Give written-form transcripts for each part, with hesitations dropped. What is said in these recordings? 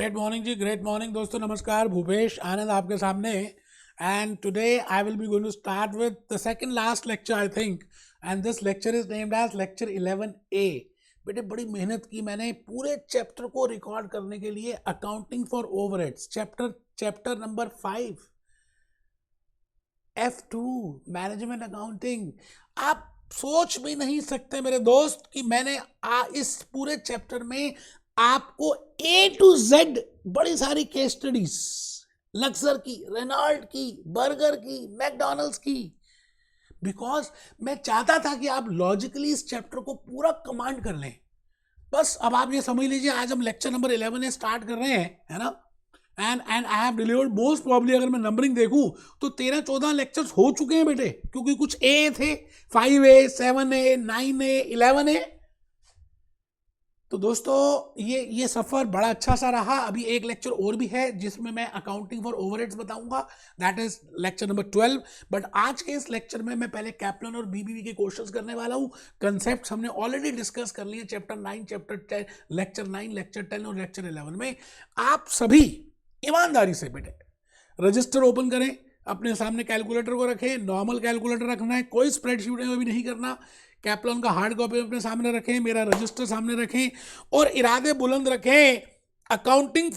Great morning ji, great morning दोस्तों। नमस्कार, भूपेश आनंद आपके सामने। And today I will be going to start with the second last lecture I think, and this lecture is named as lecture 11A। बेटे बड़ी मेहनत की मैंने पूरे चैप्टर को रिकॉर्ड करने के लिए। Accounting for overheads, chapter number 5 F2 management accounting. आप सोच भी नहीं सकते मेरे दोस्त कि मैंने इस पूरे चैप्टर में आपको A to Z बड़ी सारी केस स्टडीज, लक्सर की, रेनॉल्ट की, बर्गर की, मैकडॉनल्ड्स की, बिकॉज मैं चाहता था कि आप लॉजिकली इस चैप्टर को पूरा कमांड कर लें। बस अब आप ये समझ लीजिए, आज हम लेक्चर नंबर 11 स्टार्ट कर रहे हैं, है ना। And I have delivered most probably, अगर मैं नंबरिंग देखूं तो 13-14 लेक्चर्स हो चुके हैं बेटे, क्योंकि कुछ ए थे, 5A, 7A, 9A, 11A। तो दोस्तों ये सफर बड़ा अच्छा सा रहा। अभी एक लेक्चर और भी है जिसमें मैं अकाउंटिंग फॉर ओवरहेड्स बताऊंगा, that is lecture number 12। But आज के इस लेक्चर में मैं पहले कैप्लन और बीबीबी के क्वेश्चंस करने वाला हूं। कंसेप्ट हमने ऑलरेडी डिस्कस कर लिए चैप्टर 9, चैप्टर 10, लेक्चर 9, लेक्चर 10 और लेक्चर 11 में। आप सभी ईमानदारी से बेटे रजिस्टर ओपन करें, अपने सामने कैलकुलेटर को रखें, नॉर्मल कैलकुलेटर रखना है, कोई स्प्रेडशीट में भी नहीं करना। कैप्लन का हार्ड कॉपी अपने सामने रखें, मेरा रजिस्टर सामने रखें और इरादे बुलंद रखें। अकाउंटिंग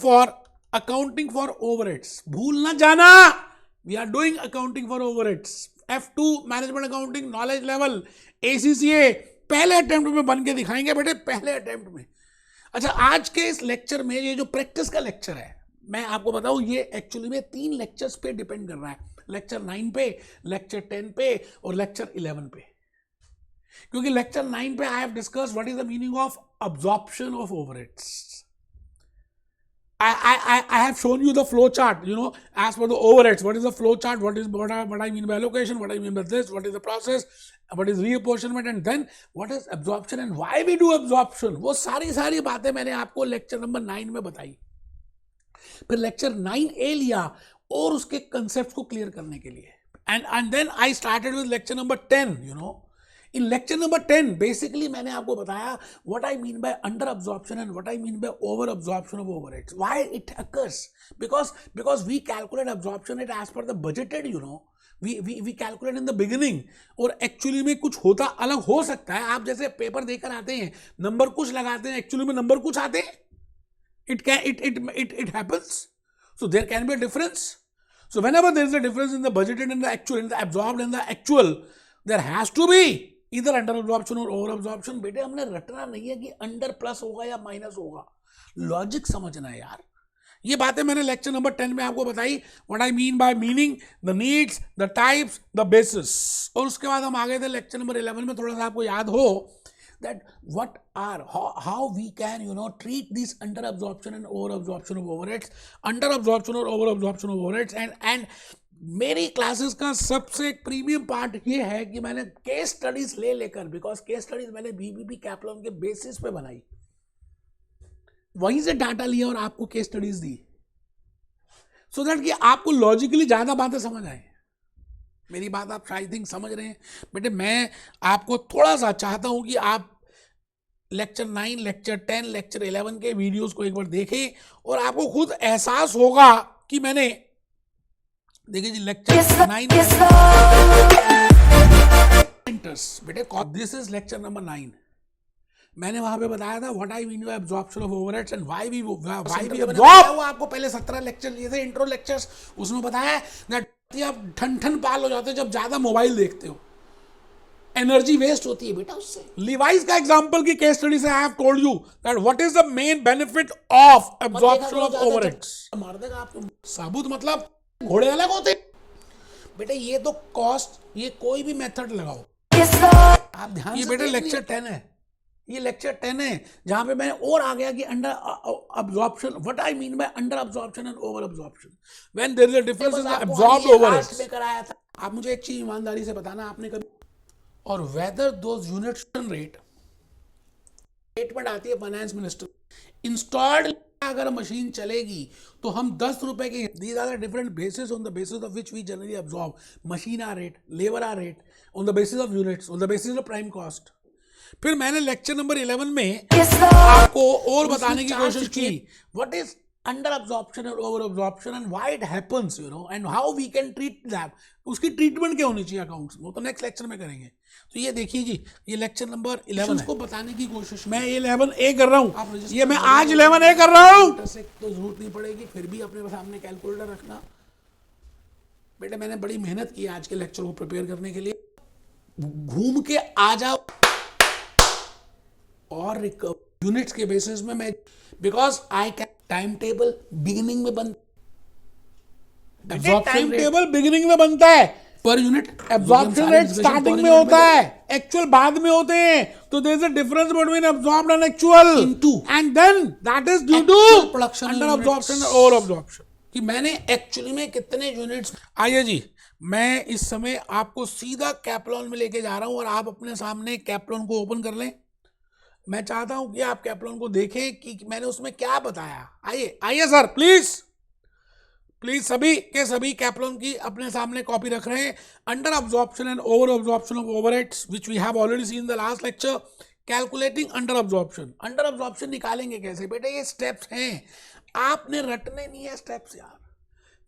फॉर ओवरहेड्स भूल ना जाना। We are doing accounting for overheads, F2 management accounting knowledge level, ACCA पहले अटेम्प्ट में बन के दिखाएंगे बेटे, पहले अटेम्प्ट में। अच्छा, आज के इस लेक्चर में ये जो प्रैक्टिस का लेक्चर है, मैं आपको बताऊं, ये एक्चुअली में 3 लेक्चर्स पे डिपेंड कर रहा है। लेक्चर 9 पे, लेक्चर 10 पे और लेक्चर 11 पे। क्योंकि लेक्चर 9 पे I have discuss what is the meaning of absorption of overheads. I have shown you the flow chart, you know, as for the overheads. What is the flow chart? What I mean by allocation? What I mean by this? What is the process? What is reapportionment? And then what is absorption and why we do absorption? वो सारी बातें मैंने आपको lecture number 9 में बताई। फिर lecture 9A लिया और उसके कंसेप्ट को क्लियर करने के लिए। And then I started with lecture number 10, you know. In lecture number 10 basically मैंने आपको बताया what I mean by under absorption and what I mean by over absorption of overheads. Why it occurs? Because we calculate absorption it as per the budgeted, you know. We calculate in the beginning, और actually में कुछ होता अलग हो सकता है। आप जैसे पेपर देकर आते हैं, नंबर कुछ लगाते हैं, एक्चुअली में नंबर कुछ आते हैं। It happens. So there can be a difference. So whenever there is a difference in the budgeted and the actual, in the absorbed and the actual, there has to be इधर under absorption और over absorption. बेटे हमने रटना नहीं है कि under plus होगा या माइनस होगा, लॉजिक समझना है यार। ये बातें मैंने लेक्चर नंबर 10 में आपको बताई, what I mean bye meaning, the needs, the types, the basis. और उसके बाद हम आ गए थे लेक्चर नंबर 11 में, थोड़ा सा आपको याद हो that what are how we can, you know, treat this under absorption and over absorption of overheads, under absorption or over absorption of overheads। and मेरी क्लासेस का सबसे एक प्रीमियम पार्ट ये है कि मैंने केस स्टडीज लेकर, बिकॉज केस स्टडीज मैंने बीबीबी कैप्लन के बेसिस पे बनाई, वहीं से डाटा लिया और आपको case studies the, so that कि आपको लॉजिकली ज्यादा बातें समझ आए। मेरी बात आप आई थिंक समझ रहे हैं बेटे। मैं आपको थोड़ा सा चाहता हूं कि आप लेक्चर 9, लेक्चर 10, लेक्चर 11 के वीडियोस को एक बार देखें और आपको खुद एहसास होगा कि मैंने, देखिए जी, लेक्चर 9 बेटे, दिस इज लेक्चर नंबर 9। मैंने वहां पे बताया था what I mean by absorption of overheads and why we absorb. आपको पहले 17 लेक्चर लिए थे, इंट्रो लेक्चर्स, उसमें बताया दैट आप ठन पाल हो जाते हो जब ज्यादा मोबाइल देखते हो, एनर्जी वेस्ट होती है बेटा उससे। लिवाइस का एग्जांपल की केस स्टडी से आई have told you that what is the main benefit of absorption of overheads. मार देगा आपको साबुत, मतलब घोड़े अलग होते बेटे। ये तो कॉस्ट, ये कोई भी मेथड लगाओ आप ध्यान, ये बेटे लेक्चर 10 है, ये लेक्चर 10 है जहां पे मैंने और आ गया कि under absorption, what I mean by under absorption and over absorption, when there is a difference in the absorbed overheads लेकर आया था। आप मुझे एक चीज ईमानदारी से बताना, आपने कभी, और whether those units rate statement आती है फाइनेंस मिनिस्टर, इंस्टॉल्ड अगर मशीन चलेगी तो हम 10 रुपए के, these are the different basis on the basis of which we generally absorb. Machine hour rate, labour hour rate, on the basis of units, on the basis of prime cost. फिर मैंने lecture number 11 में आपको और बताने की कोशिश की what is under absorption और over absorption and why it happens, you know, and how we can treat that, उसकी ट्रीटमेंट क्या होनी चाहिए अकाउंट्स में, वो तो नेक्स्ट लेक्चर में करेंगे। तो ये देखिए जी, ये लेक्चर नंबर 11 है। को बताने की कोशिश, मैं 11A कर रहा हूँ, ये मैं आज 11A कर रहा हूँ। तो जरूरत नहीं पड़ेगी, फिर भी अपने सामने कैलकुलेटर रखना। बेटा मैंने बड़ी मेहनत की आज के लेक्चर को प्रिपेयर करने के लिए, घूम के आ जाओ और यूनिट्स के बेसिस में मैं, because I can time table beginning में बन, टाइम टेबल बिगिनिंग में बनता है, per unit absorption rate starting में होता है, एक्चुअल बाद में होते हैं। तो there is a difference between absorbed and actual, and then that is due to production under absorption और ओवर अब्जॉर्प्शन, कि मैंने एक्चुअली में कितने यूनिट्स। आइए जी, मैं इस समय आपको सीधा कैप्लॉन में लेके जा रहा हूं और आप अपने सामने कैप्लॉन को ओपन कर लें। मैं चाहता हूं कि आप कैप्लॉन को देखें कि मैंने उसमें क्या बताया। आइए आइए सर, प्लीज प्लीज, सभी के सभी कैप्लॉन की अपने सामने कॉपी रख रहे हैं। Under absorption and over absorption of overheads which we have already seen in the last lecture, calculating under absorption. Under absorption निकालेंगे कैसे बेटे, ये स्टेप्स हैं, आपने रटने नहीं है स्टेप्स यार।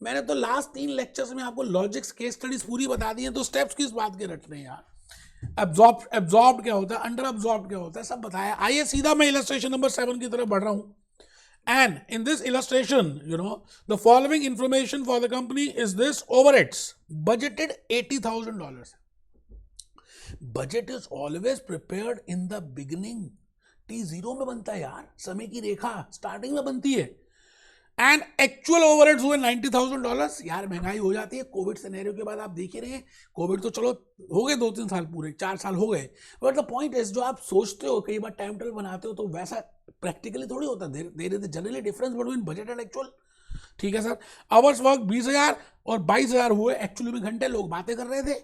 मैंने तो लास्ट 3 लेक्चर्स में आपको लॉजिक्स केस स्टडीज पूरी बता दी है, तो स्टेप्स किस बात के रटने यार। एब्जॉर्ब क्या होता है, अंडर अब्जॉर्ब क्या होता है, सब बताया। आइए सीधा मैं इलस्ट्रेशन नंबर 7 की तरफ बढ़ रहा हूं। And in this illustration, you know, the following information for the company is this: overheads budgeted $80,000. Budget is always prepared in the beginning. T0 में बनता है यार, समय की रेखा स्टार्टिंग में बनती है। एंड एक्चुअल ओवरहेड्स हुए $90,000। यार महंगाई हो जाती है, कोविड सिनेरियो के बाद आप देख ही रहे हैं, कोविड तो चलो हो गए 2-3 साल, पूरे 4 साल हो गए, बट द पॉइंट इज जो आप सोचते हो, कई बार टाइम टेबल बनाते हो तो वैसा प्रैक्टिकली थोड़ी होता है, there is generally difference between budget and actual. ठीक है सर, आवर्स वर्क 20,000 और 22,000 हुए एक्चुअली में घंटे, लोग बातें कर रहे थे,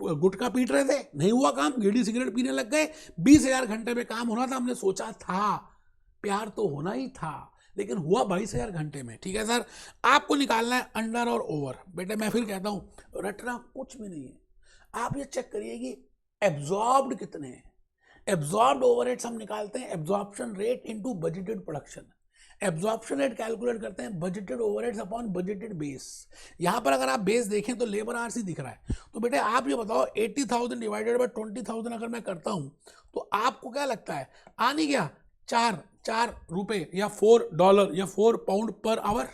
गुटखा पीट रहे थे, नहीं हुआ काम, बीड़ी सिगरेट पीने लग गए। 20,000 घंटे में काम होना था, हमने सोचा था, प्यार तो होना ही था, लेकिन हुआ 22,000 घंटे में। ठीक है सर, आपको निकालना है अंडर और ओवर। बेटे मैं फिर कहता हूं, रटना कुछ भी नहीं है, आप ये चेक करिए कि एब्जॉर्ब्ड कितने हैं। एब्जॉर्ब्ड ओवरहेड्स हम निकालते हैं absorption rate into budgeted production. Absorption rate calculate करते हैं budgeted overheads upon budgeted base. यहां पर अगर आप बेस देखें तो लेबर आवर्स ही दिख रहा है। तो बेटे आप ये बताओ 80,000 डिवाइडेड बाय 20,000 अगर मैं करता हूं तो आपको क्या लगता है, आ नहीं गया 4 रुपए या $4 या £4 पर आवर।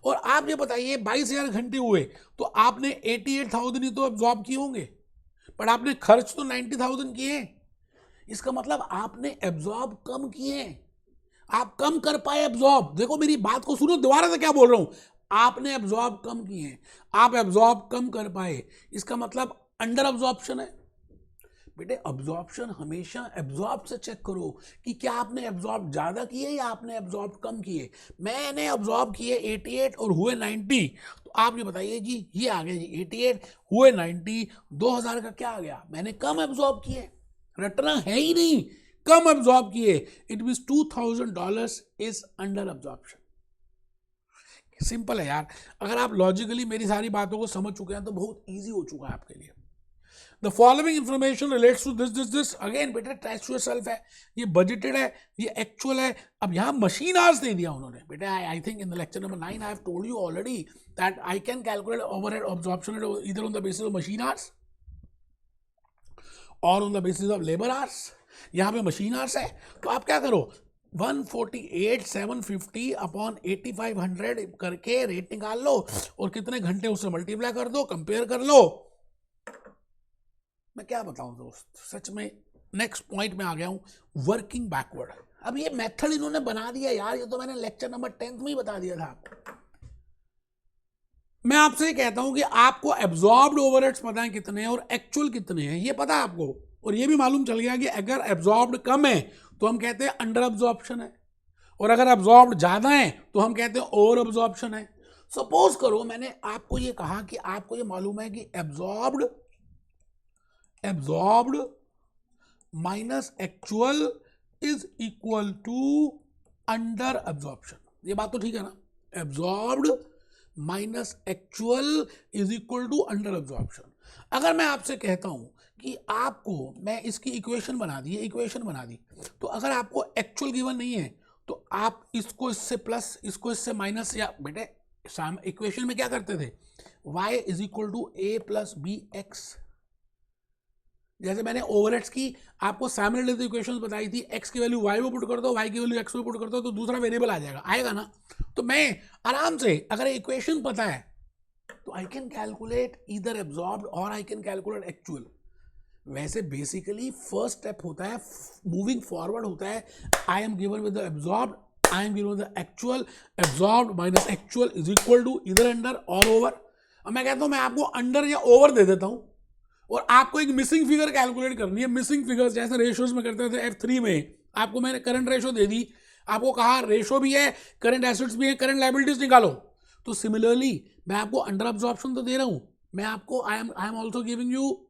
और आप ये बताइए 22,000 घंटे हुए तो आपने 88,000 ही तो एब्जॉर्ब किए होंगे, पर आपने खर्च तो 90,000 किए। इसका मतलब आपने एब्जॉर्ब कम किए, आप कम कर पाए एब्जॉर्ब। देखो मेरी बात को सुनो, दोबारा से क्या बोल रहा हूं, आपने एब्जॉर्ब कम किए, आप एब्जॉर्ब कम कर पाए, इसका मतलब अंडर एब्जॉर्प्शन है। बेटे अब्जॉर्प्शन हमेशा एब्जॉर्ब से चेक करो कि क्या आपने एब्जॉर्ब ज्यादा किए या आपने एब्जॉर्ब कम किए। मैंने एब्जॉर्ब किए 88 और हुए 90, तो आप ये बताइए जी, ये आ गया जी 88 हुए 90, 2,000 का क्या आ गया, मैंने कम एब्जॉर्ब किए, रटना है ही नहीं, कम एब्जॉर्ब किए। It means $2,000 is under absorption. Simple है यार, अगर आप लॉजिकली मेरी सारी बातों को समझ चुके हैं तो बहुत ईजी हो चुका है आपके लिए। The following information relates to this. Again, बेटा टेस्ट योरसेल्फ है, ये बजटेड है, ये एक्चुअल है। अब यहाँ मशीन आवर्स नहीं दिया उन्होंने बेटा। I think in the lecture number 9 I have told you already that I can calculate overhead absorption either on the basis of machine hours और on the basis of labour hours. यहाँ पे machine hours है, तो आप क्या करो 148,750 upon 8,500 करके rate निकाल लो और कितने घंटे उससे मल्टीप्लाई कर दो, कंपेयर कर लो। मैं क्या बताऊं दोस्त, सच में नेक्स्ट पॉइंट में आ गया हूं, वर्किंग बैकवर्ड। अब ये मेथड इन्होंने बना दिया यार, ये तो मैंने लेक्चर नंबर 10 में ही बता दिया था आपको। मैं आपसे कहता हूं कि आपको एब्जॉर्ब्ड ओवरहेड्स पता है कितने हैं और एक्चुअल कितने हैं, ये पता है आपको, और ये भी मालूम चल गया कि अगर एब्जॉर्ब्ड कम है तो हम कहते हैं अंडर एब्जॉर्प्शन है, और अगर एब्जॉर्ब्ड ज्यादा है तो हम कहते हैं ओवर एब्जॉर्प्शन है। सपोज करो मैंने आपको ये कहा कि आपको ये मालूम है कि absorbed minus actual is equal to under absorption. ये बात तो ठीक है ना, absorbed minus actual is equal to under absorption. अगर मैं आपसे कहता हूं कि आपको, मैं इसकी इक्वेशन बना दी, तो अगर आपको एक्चुअल गिवन नहीं है तो आप इसको इससे प्लस, इसको इससे माइनस, या बेटे इक्वेशन में क्या करते थे, y is equal to a plus b x. जैसे मैंने ओवरहेड्स की आपको साइमल्टेनियस इक्वेशंस बताई थी, x की वैल्यू y में पुट कर दो, y की वैल्यू x में पुट कर दो, तो दूसरा वेरिएबल आ जाएगा, आएगा ना। तो मैं आराम से, अगर इक्वेशन पता है तो I can calculate either absorbed और आई कैन कैलकुलेट एक्चुअल। वैसे बेसिकली फर्स्ट स्टेप होता है, मूविंग फॉरवर्ड होता है, I am given with the absorbed, I am given with the actual, absorbed minus actual is equal to either under और over. अब मैं कहता हूं मैं आपको अंडर या ओवर दे देता हूं और आपको एक मिसिंग फिगर कैलकुलेट करनी है। मिसिंग फिगर जैसे रेशियोज में करते थे F3 में, आपको मैंने करंट रेशो दे दी, आपको कहा रेशो भी है, करंट एसेट्स भी है, करंट लायबिलिटीज निकालो। तो सिमिलरली मैं आपको अंडर अब्जॉर्प्शन तो दे रहा हूं, मैं आपको I am also giving you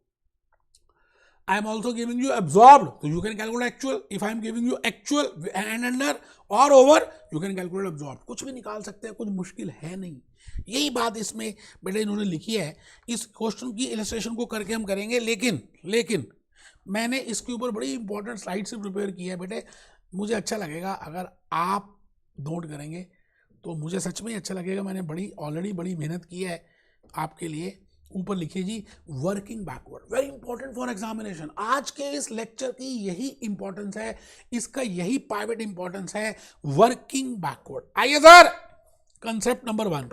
absorbed, so you can calculate actual. If I am giving you actual and under or over, you can calculate absorbed. कुछ भी निकाल सकते हैं, कुछ मुश्किल है नहीं। यही बात इसमें बेटे इन्होंने लिखी है। इस क्वेश्चन की इलस्ट्रेशन को करके हम करेंगे, लेकिन मैंने इसके ऊपर बड़ी इंपॉर्टेंट स्लाइड से प्रिपेयर किया है बेटे। मुझे अच्छा लगेगा अगर आप नोट करेंगे, तो मुझे सच में अच्छा लगेगा। मैंने ऑलरेडी बड़ी मेहनत की है आपके लिए। ऊपर लिखिए जी, working backward, very important for examination. आज के इस लेक्चर की यही इंपॉर्टेंस है, इसका यही प्राइवेट इंपॉर्टेंस है, वर्किंग बैकवर्ड। आइए सर, कंसेप्ट नंबर 1,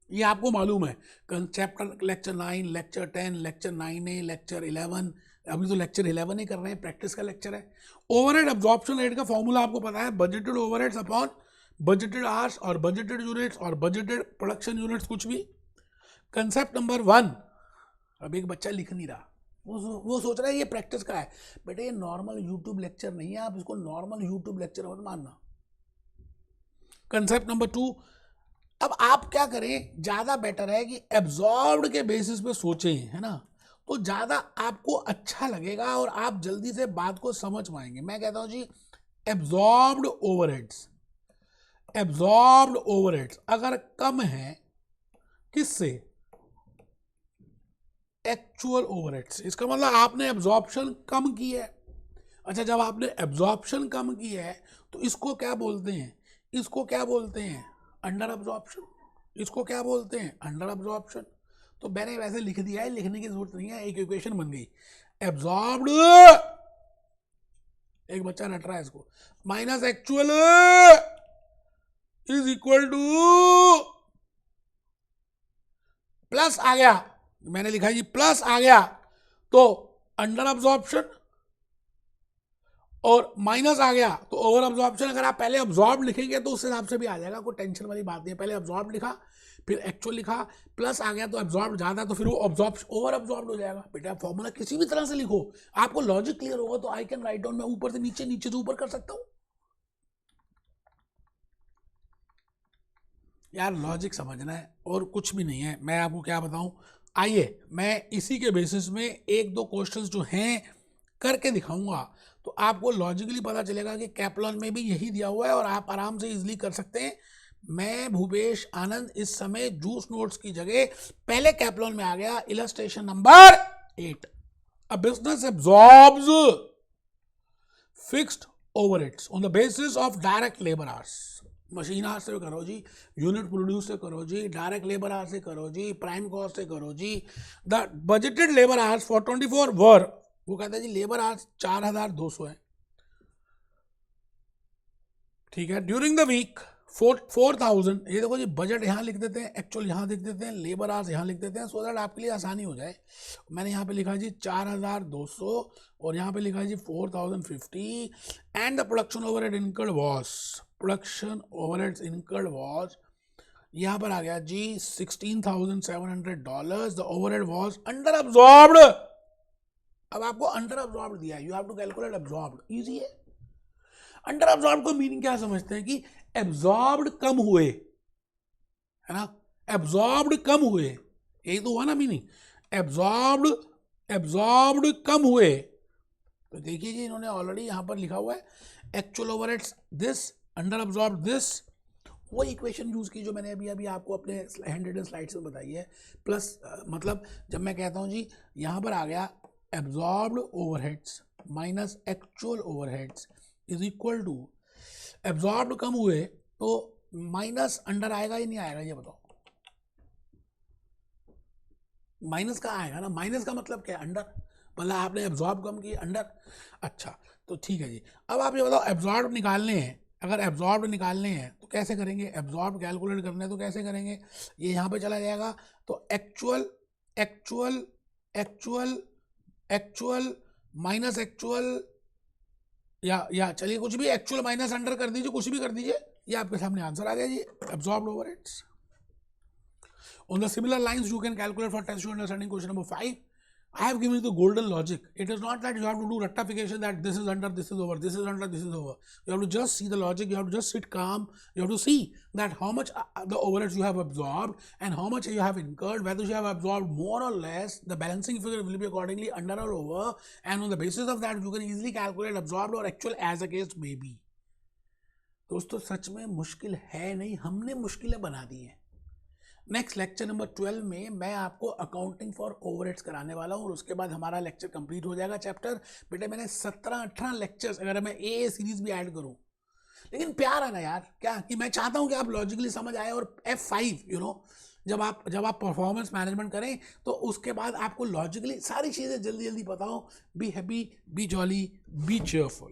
ये आपको मालूम है, chapter lecture 9, lecture 10, lecture 9A, lecture 11, अभी तो लेक्चर 11 ही कर रहे हैं, प्रैक्टिस का लेक्चर है। ओवरहेड अब्जॉर्प्शन रेट का फॉर्मूला आपको पता है, budgeted overheads upon budgeted hours और बजटेड यूनिट्स और बजटेड प्रोडक्शन यूनिट्स, कुछ भी। कंसेप्ट नंबर 1, अब एक बच्चा लिख नहीं रहा, वो सोच रहा है ये प्रैक्टिस का है। बेटे ये नॉर्मल यूट्यूब लेक्चर नहीं है, आप इसको नॉर्मल यूट्यूब लेक्चर मत मानना। कंसेप्ट नंबर 2, अब आप क्या करें, ज्यादा बेटर है कि एब्जॉर्ब्ड के बेसिस पे सोचें, है ना, तो ज्यादा आपको अच्छा लगेगा और आप जल्दी से बात को समझ पाएंगे। मैं कहता हूं जी, एब्जॉर्ब्ड ओवरहेड्स अगर कम है किससे, एक्चुअल ओवरहेड्स। इसका मतलब आपने एब्जॉर्प्शन कम की है। अच्छा, जब आपने एब्जॉर्प्शन कम की है तो इसको क्या बोलते हैं, अंडर एब्जॉर्प्शन। इसको क्या बोलते हैं, अंडर एब्जॉर्प्शन। तो मैंने वैसे लिख दिया है, लिखने की जरूरत नहीं है, एक इक्वेशन बन गई, एब्जॉर्ब्ड, एक बच्चा रट रहा है इसको, minus actual is equal to, plus आ गया, मैंने लिखा जी प्लस आ गया तो अंडर अब्जॉर्प्शन, और माइनस आ गया तो ओवर अब्जॉर्प्शन। अगर आप पहले अब्जॉर्ब लिखेंगे तो उस हिसाब से भी आ जाएगा, कोई टेंशन वाली बात नहीं है। पहले अब्जॉर्ब लिखा, फिर एक्चुअल लिखा, प्लस आ गया तो अब्जॉर्ब ज्यादा, तो फिर वो ओवर अब्जॉर्ब हो जाएगा। बेटा फॉर्मूला किसी भी तरह से लिखो, आपको लॉजिक क्लियर होगा तो आई कैन राइट डाउन, मैं ऊपर से नीचे, नीचे से ऊपर कर सकता हूं। यार लॉजिक समझना है और कुछ भी नहीं है, मैं आपको क्या बताऊं। आइए मैं इसी के बेसिस में एक दो क्वेश्चंस जो हैं करके दिखाऊंगा, तो आपको लॉजिकली पता चलेगा कि कैप्लॉन में भी यही दिया हुआ है और आप आराम से इजीली कर सकते हैं। मैं भूपेश आनंद इस समय जूस नोट्स की जगह पहले कैप्लॉन में आ गया। Illustration number 8, a business absorbs fixed overheads on the basis of direct labour hours. Machine hours से करो जी, यूनिट प्रोड्यूस से करो जी, डायरेक्ट लेबर आवर्स से करो जी, प्राइम कॉस्ट से करो जी। The budgeted labour hours for 24 वर, वो कहता है जी लेबर आवर्स 4200 है, ठीक है। ड्यूरिंग द वीक 4000, ये देखो जी, बजट यहाँ लिख देते हैं, एक्चुअल यहाँ लिख देते हैं, लेबर आवर्स यहाँ लिख देते हैं, सो दैट आपके लिए आसानी हो जाए। मैंने यहाँ पे लिखा जी 4200 और यहाँ पे लिखा जी 4050, and the production overhead incurred was, यहाँ पर आ गया जी $16,700। The overhead was under absorbed. अब आपको अंडर अब्जॉर्ब्ड दिया है, you have to calculate absorbed, easy है। अंडर अब्जॉर्ब्ड को मीनिंग क्या समझते हैं कि एब्जॉर्ब्ड कम हुए, है ना, एब्जॉर्ब्ड कम हुए, यही तो हुआ ना मीनिंग, एब्जॉर्ब्ड कम हुए। तो देखिए जी, इन्होंने ऑलरेडी यहां पर लिखा हुआ है actual overheads this, under absorbed this, वो इक्वेशन यूज की जो मैंने अभी आपको अपने हैंड स्लाइड्स में बताई है। प्लस मतलब जब मैं कहता हूं जी, यहां पर आ गया absorbed overheads minus actual overheads is equal to absorbed कम हुए तो माइनस अंडर आएगा या नहीं आएगा, ये बताओ। माइनस का आएगा ना, माइनस का मतलब क्या है, अंडर, मतलब आपने एब्जॉर्ब कम किया, अंडर। अच्छा तो ठीक है जी, अब आप ये बताओ एब्जॉर्ब निकालने हैं, अगर एब्जॉर्ब निकालने हैं तो कैसे करेंगे, एब्जॉर्ब कैलकुलेट करने हैं तो कैसे करेंगे, ये यहाँ पे चला जाएगा, तो actual actual actual actual minus actual, या चलिए कुछ भी, एक्चुअल माइनस अंडर कर दीजिए, कुछ भी कर दीजिए, ये आपके सामने आंसर आ गया जी, absorbed overheads. On the similar lines, you can calculate for test you understanding question number 5. I have given you the golden logic. It is not that you have to do rectification that this is under, this is over, this is under, this is over. You have to just see the logic. You have to just sit calm. You have to see that how much the overheads you have absorbed and how much you have incurred, whether you have absorbed more or less. The balancing figure will be accordingly under or over. And on the basis of that, you can easily calculate absorbed or actual as the case may be. दोस्तों सच में मुश्किल है नहीं, हमने मुश्किलें बना दी हैं। Next lecture number 12 में मैं आपको अकाउंटिंग फॉर ओवरहेड्स कराने वाला हूँ और उसके बाद हमारा लेक्चर कंप्लीट हो जाएगा चैप्टर। बेटे मैंने 17-18 लेक्चर्स, अगर मैं ए सीरीज भी ऐड करूँ, लेकिन प्यार है ना यार, क्या कि मैं चाहता हूँ कि आप लॉजिकली समझ आए, और F5 जब आप परफॉर्मेंस मैनेजमेंट करें तो उसके बाद आपको लॉजिकली सारी चीज़ें जल्दी जल्दी पता हो। Be happy, B jolly, B cheerful.